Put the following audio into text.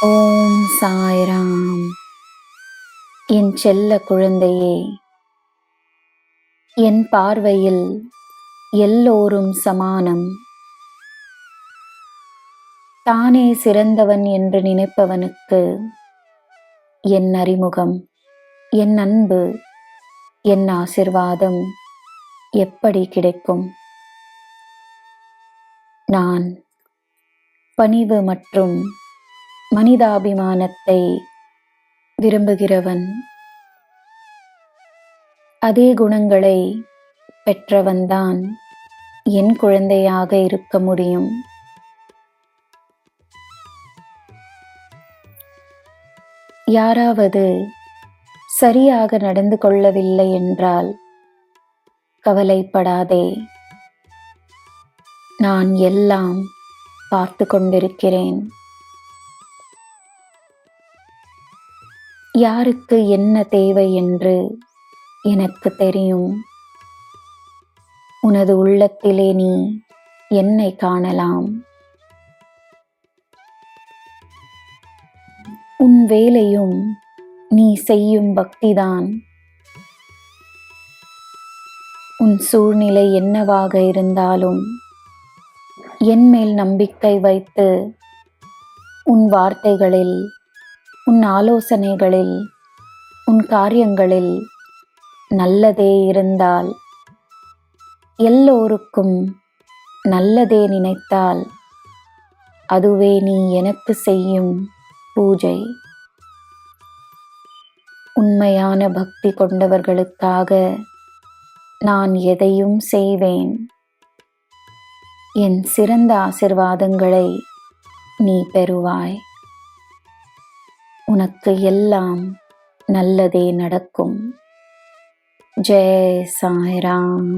ஓம் சாய்ராம். என் செல்ல குழந்தையே, என் பார்வையில் எல்லோரும் சமானம். தானே சிறந்தவன் என்று நினைப்பவனுக்கு என் அறிமுகம், என் அன்பு, என் ஆசிர்வாதம் எப்படி கிடைக்கும்? நான் பணிவு மற்றும் மனிதாபிமானத்தை விரும்புகிறவன். அதே குணங்களை பெற்றவன்தான் என் குழந்தையாக இருக்க முடியும். யாராவது சரியாக நடந்து கொள்ளவில்லை என்றால் கவலைப்படாதே. நான் எல்லாம் பார்த்து கொண்டிருக்கிறேன். யாருக்கு என்ன தேவை என்று எனக்கு தெரியும். உனது உள்ளத்திலே நீ என்னை காணலாம். உன் வேலையும் நீ செய்யும் பக்திதான். உன் சூழ்நிலை என்னவாக இருந்தாலும் என் மேல் நம்பிக்கை வைத்து உன் வார்த்தைகளில், உன் ஆலோசனைகளில், உன் காரியங்களில் நல்லதே இருந்தால், எல்லோருக்கும் நல்லதே நினைத்தால், அதுவே நீ எனக்கு செய்யும் பூஜை. உண்மையான பக்தி கொண்டவர்களுக்காக நான் எதையும் செய்வேன். என் சிறந்த ஆசிர்வாதங்களை நீ பெறுவாய். உனக்கு எல்லாம் நல்லதே நடக்கும். ஜெய் சாய்ராம்.